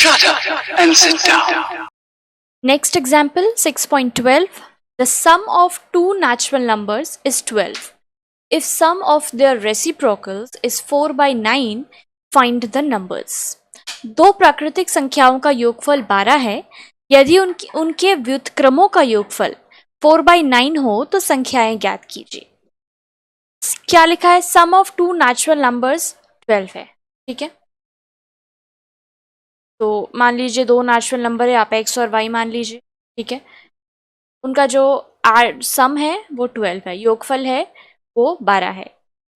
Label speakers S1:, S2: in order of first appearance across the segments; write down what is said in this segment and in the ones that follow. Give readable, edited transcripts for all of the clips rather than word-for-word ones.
S1: Shut up and sit down.
S2: Next example 6.12. The sum of two natural numbers is 12. If sum of their reciprocals is 4/9, find the numbers. दो प्राकृतिक संख्याओं का योगफल 12 है। यदि उनके व्युत्क्रमों का योगफल 4/9 हो तो संख्याएं ज्ञात कीजिए। क्या लिखा है? सम ऑफ टू नेचुरल नंबर्स 12 है। ठीक है, तो मान लीजिए दो नेचुरल नंबर है, आप x और y मान लीजिए। ठीक है, उनका जो सम है वो 12 है, योगफल है वो 12 है।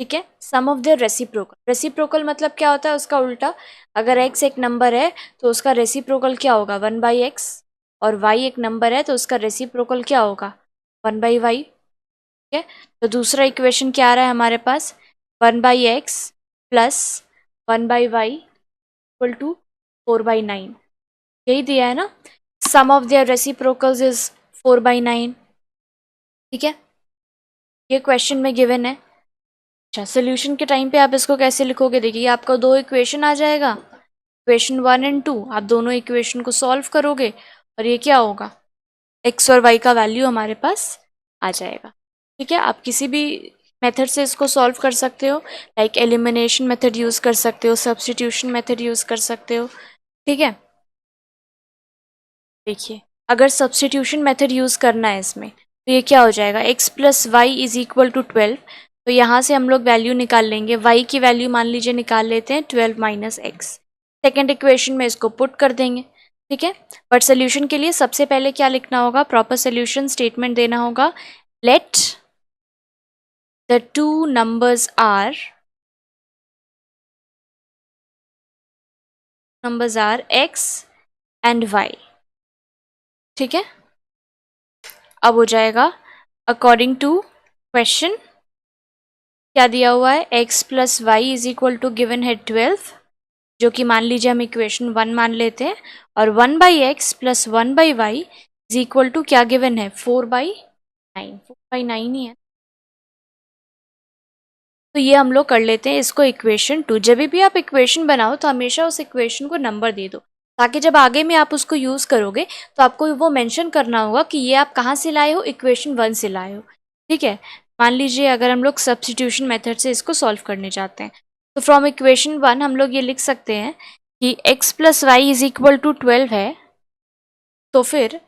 S2: ठीक है, सम ऑफ देयर रेसिप्रोकल। रेसिप्रोकल मतलब क्या होता है? उसका उल्टा। अगर x एक नंबर है तो उसका रेसिप्रोकल क्या होगा? 1/x। और y एक नंबर है तो उसका रेसिप्रोकल क्या होगा? 1/y। ठीक है, तो दूसरा इक्वेशन क्या आ रहा है हमारे पास? 1/x plus 1/y equal to 4/9। यही दिया है ना, सम ऑफ देयर रेसिप्रोकल्स इज 4/9। ठीक है, ये क्वेश्चन में गिवन है। अच्छा, सोल्यूशन के टाइम पे आप इसको कैसे लिखोगे? देखिए, आपका दो इक्वेशन आ जाएगा, इक्वेशन 1 एंड 2। आप दोनों इक्वेशन को सॉल्व करोगे और ये क्या होगा? एक्स और वाई का वैल्यू हमारे पास आ जाएगा। ठीक है, आप किसी भी मेथड से इसको सॉल्व कर सकते हो, लाइक एलिमिनेशन मेथड यूज़ कर सकते हो, सब्स्टिट्यूशन मेथड यूज़ कर सकते हो। ठीक है, देखिए, अगर सब्स्टिट्यूशन मेथड यूज़ करना है इसमें तो ये क्या हो जाएगा? x plus y is equal to 12। तो यहाँ से हम लोग वैल्यू निकाल लेंगे। y की वैल्यू मान लीजिए निकाल लेते हैं 12 माइनस एक्स। सेकेंड इक्वेशन में इसको पुट कर देंगे। ठीक है, बट सोल्यूशन के लिए सबसे पहले क्या लिखना होगा? प्रॉपर सोल्यूशन स्टेटमेंट देना होगा। Let the two numbers are x and y। ठीक है, अब हो जाएगा अकॉर्डिंग टू क्वेश्चन। क्या दिया हुआ है? x plus y is equal to given है 12, जो कि मान लीजिए हम इक्वेशन 1 मान लेते हैं। और 1/x plus 1/y is equal to क्या गिवन है? 4/9। 4/9 ही है, तो ये हम लोग कर लेते हैं इसको इक्वेशन 2। जब भी आप इक्वेशन बनाओ तो हमेशा उस इक्वेशन को नंबर दे दो, ताकि जब आगे में आप उसको यूज़ करोगे तो आपको वो मेंशन करना होगा कि ये आप कहाँ से लाए हो? इक्वेशन 1 से लाए हो। ठीक है, मान लीजिए अगर हम लोग सब्स्टिट्यूशन मेथड से इसको सॉल्व करने जाते हैं तो फ्रॉम इक्वेशन 1 हम लोग ये लिख सकते हैं कि x plus y is equal to 12 है, तो फिर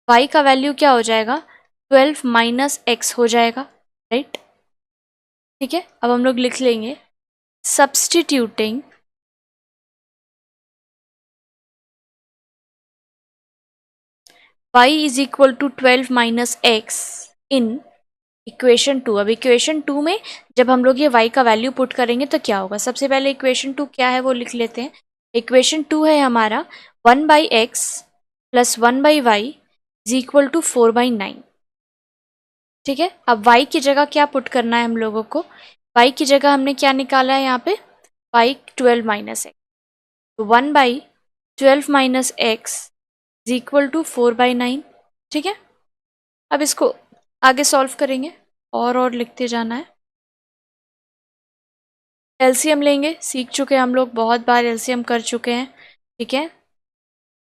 S2: y का वैल्यू क्या हो जाएगा? 12 माइनस एक्स हो जाएगा। राइट, ठीक है, अब हम लोग लिख लेंगे substituting y is equal to 12 minus x in equation 2। अब इक्वेशन 2 में जब हम लोग ये y का वैल्यू पुट करेंगे तो क्या होगा? सबसे पहले इक्वेशन 2 क्या है वो लिख लेते हैं। इक्वेशन 2 है हमारा 1/x plus 1/y is equal to 4/9। ठीक है, अब y की जगह क्या पुट करना है हम लोगों को? y की जगह हमने क्या निकाला है यहाँ पे? y 12 माइनस एक्स, तो 1/12 minus x is equal to 4/9। ठीक है, अब इसको आगे सॉल्व करेंगे और लिखते जाना है। एलसीएम लेंगे, सीख चुके हैं हम लोग, बहुत बार एलसीएम कर चुके हैं। ठीक है,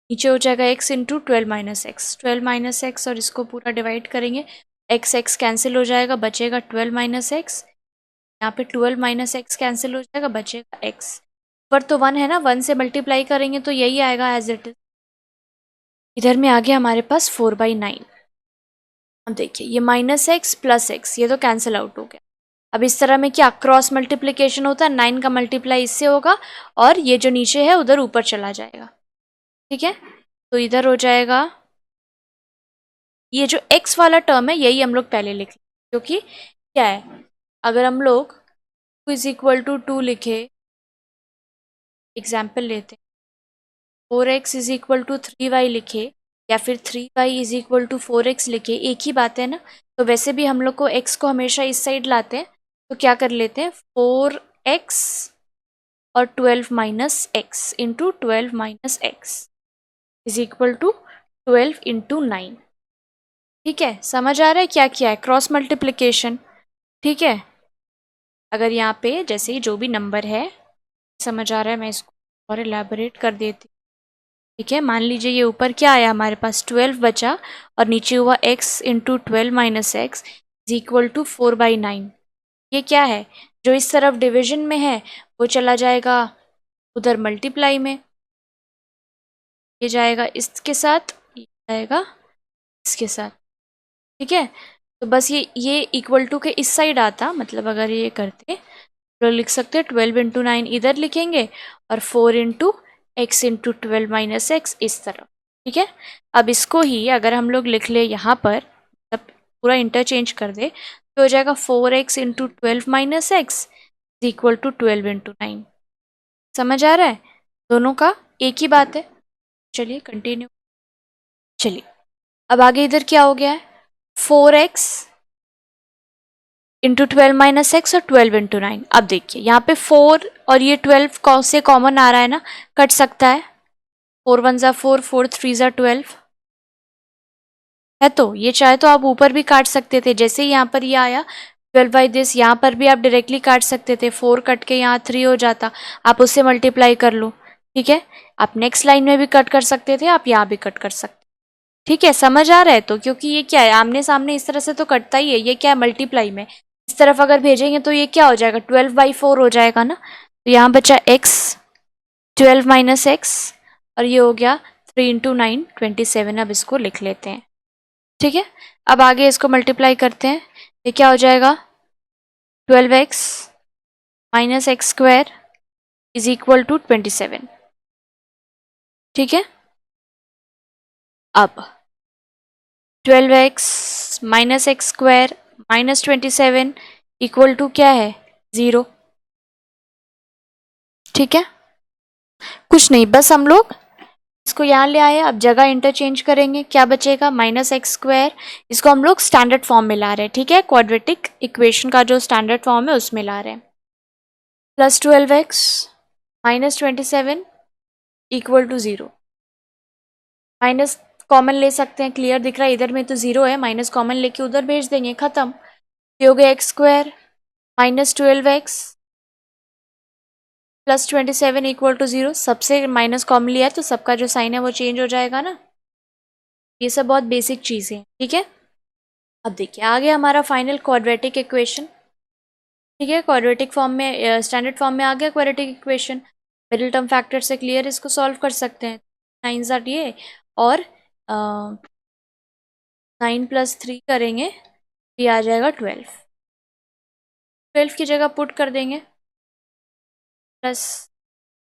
S2: नीचे हो जाएगा x into 12 minus x, 12 minus x, और इसको पूरा डिवाइड करेंगे। x कैंसिल हो जाएगा, बचेगा 12 माइनस एक्स। यहाँ पे 12 माइनस एक्स कैंसिल हो जाएगा, बचेगा x। पर तो 1 है ना, 1 से मल्टीप्लाई करेंगे तो यही आएगा एज इट इज। इधर में आ गया हमारे पास 4/9। अब देखिए, ये माइनस एक्स प्लस एक्स ये तो कैंसिल आउट हो गया। अब इस तरह में क्या क्रॉस मल्टीप्लिकेशन होता है? 9 का मल्टीप्लाई इससे होगा और ये जो नीचे है उधर ऊपर चला जाएगा। ठीक है, तो इधर हो जाएगा, ये जो x वाला टर्म है यही हम लोग पहले लिख लें, क्योंकि क्या है, अगर हम लोग 2 इज इक्वल टू 2 लिखे, एग्जाम्पल लेते हैं, 4x is equal to 3y लिखे, या फिर 3y is equal to 4x लिखे, एक ही बात है ना। तो वैसे भी हम लोग को x को हमेशा इस साइड लाते हैं, तो क्या कर लेते हैं? 4x और 12 minus x into 12 minus x is equal to 12 into 9। ठीक है, समझ आ रहा है क्या किया है? Cross multiplication. ठीक है, अगर यहाँ पे जैसे जो भी नंबर है, समझ आ रहा है, मैं इसको और एलैबोरेट कर देती। ठीक है, मान लीजिए ये ऊपर क्या आया हमारे पास 12 बचा और नीचे हुआ x into 12 minus x is equal to 4/9। ये क्या है, जो इस तरफ डिवीजन में है वो चला जाएगा उधर मल्टीप्लाई में, ये जाएगा इसके साथ, ये जाएगा इसके साथ। ठीक है, तो बस ये इक्वल टू के इस साइड आता, मतलब अगर ये करते तो लिख सकते हैं 12 इंटू 9 इधर लिखेंगे और 4 into x into 12 minus x इस तरफ। ठीक है, अब इसको ही अगर हम लोग लिख ले यहाँ पर, तब पूरा इंटरचेंज कर दे तो हो जाएगा 4x into 12 minus x is equal to 12 into 9। समझ आ रहा है, दोनों का एक ही बात है। चलिए कंटिन्यू, चलिए अब आगे इधर क्या हो गया है, 4x इंटू 12 माइनस एक्स और 12 इंटू 9। अब देखिए यहाँ पे 4 और ये 12 से कॉमन आ रहा है ना, कट सकता है, 4 1 ज़ा 4, 4 3 ज़ा 12 है, तो ये चाहे तो आप ऊपर भी काट सकते थे, जैसे ही यहाँ पर ये आया 12 बाई दिस, यहाँ पर भी आप डायरेक्टली काट सकते थे, 4 कट के यहाँ 3 हो जाता, आप उससे मल्टीप्लाई कर लो। ठीक है, आप नेक्स्ट लाइन में भी कट कर सकते थे, आप यहाँ भी कट कर सकते। ठीक है, समझ आ रहा है, तो क्योंकि ये क्या है, आमने सामने इस तरह से तो कटता ही है, ये क्या है मल्टीप्लाई में, इस तरफ अगर भेजेंगे तो ये क्या हो जाएगा 12/4 हो जाएगा ना, तो यहाँ बचा x 12 माइनस एक्स और ये हो गया 3 इंटू 9 27। अब इसको लिख लेते हैं। ठीक है, अब आगे इसको मल्टीप्लाई करते हैं, ये क्या हो जाएगा 12x minus x square is equal to 27। ठीक है, अब 12x minus x square minus 27 equal to क्या है 0। ठीक है, कुछ नहीं, बस हम लोग इसको यहाँ ले आए, अब जगह इंटरचेंज करेंगे, क्या बचेगा माइनस एक्स स्क्वायर, इसको हम लोग स्टैंडर्ड फॉर्म में ला रहे हैं। ठीक है, क्वाड्रेटिक इक्वेशन का जो स्टैंडर्ड फॉर्म है उसमें ला रहे हैं, plus 12x minus 27 equal to 0। Minus common ले सकते हैं, क्लियर दिख रहा है, इधर में तो 0 है, माइनस कॉमन लेके उधर भेज देंगे, खत्म। ये हो गया x square minus 12x plus 27 equal to 0। सबसे माइनस कॉमन लिया है तो सबका जो साइन है वो चेंज हो जाएगा ना। ये सब बहुत बेसिक चीज़ें हैं। ठीक है, अब देखिए आ गया हमारा फाइनल क्वाड्रेटिक इक्वेशन। ठीक है, क्वाड्रेटिक फॉर्म में, स्टैंडर्ड फॉर्म में आ गया quadratic equation. Middle term factor से क्लियर इसको सॉल्व कर सकते हैं, 9 ज़ाट ये और 9 प्लस 3 करेंगे, ये आ जाएगा 12। 12 की जगह पुट कर देंगे, प्लस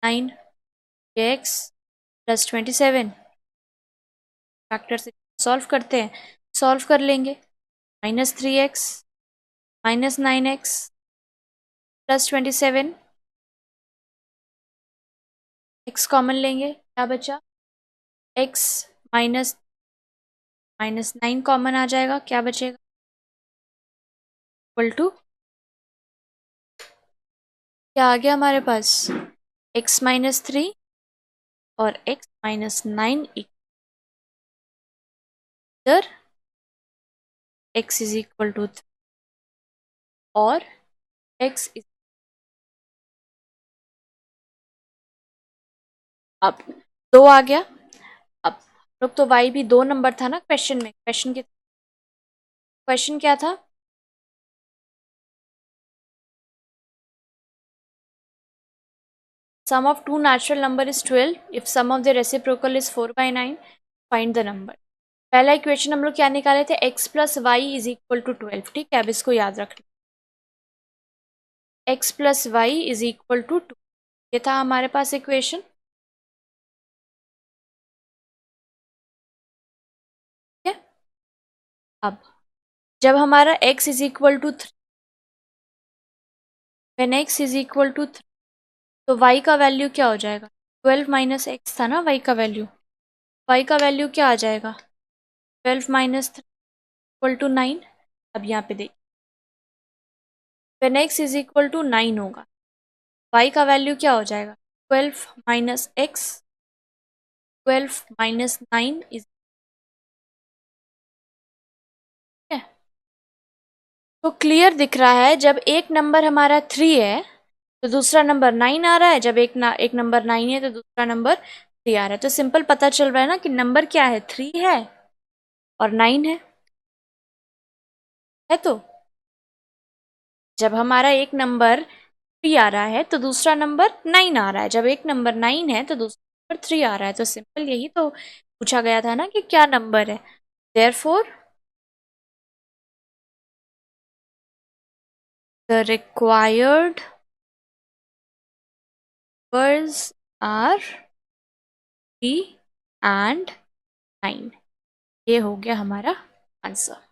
S2: 9 एक्स प्लस 27, फैक्टर से सॉल्व करते हैं, सॉल्व कर लेंगे, minus 3x minus 9x plus 27, x common लेंगे, क्या बचा x माइनस 9 कॉमन आ जाएगा, क्या बचेगा इक्वल टू, क्या आ गया हमारे पास x माइनस 3 और x माइनस 9 इधर x इज इक्वल टू और x इज, अब 2 आ गया। अब लोग तो y भी 2 नंबर था ना क्वेश्चन में, क्वेश्चन क्या था, sum of two natural number is 12 if sum of the reciprocal is 4/9 find the number। पहला इक्वेशन हम लोग क्या निकाले थे, x plus y is equal to 12। ठीक है, अब इसको याद रखना, x plus y is equal to 2, ये था हमारे पास इक्वेशन। ठीक है, अब जब हमारा x is equal to 3, when x is equal to 3 तो y का वैल्यू क्या हो जाएगा, 12 माइनस एक्स था ना y का वैल्यू, y का वैल्यू क्या आ जाएगा 12 माइनस 3 इक्वल टू 9। अब यहाँ पे देख, when x is equal to 9 होगा, y का वैल्यू क्या हो जाएगा 12 माइनस एक्स, 12 माइनस 9 इज, तो क्लियर दिख रहा है, जब एक नंबर हमारा 3 है तो दूसरा नंबर 9 आ रहा है, जब एक नंबर 9 है तो दूसरा नंबर 3 आ रहा है, तो सिंपल पता चल रहा है ना कि नंबर क्या है, 3 है और 9 है तो जब हमारा एक नंबर 3 आ रहा है तो दूसरा नंबर 9 आ रहा है, जब एक नंबर 9 है तो दूसरा नंबर 3 आ रहा है, तो सिंपल यही तो पूछा गया था ना कि क्या नंबर है। Therefore the required numbers are 3 and 9। ये हो गया हमारा आंसर।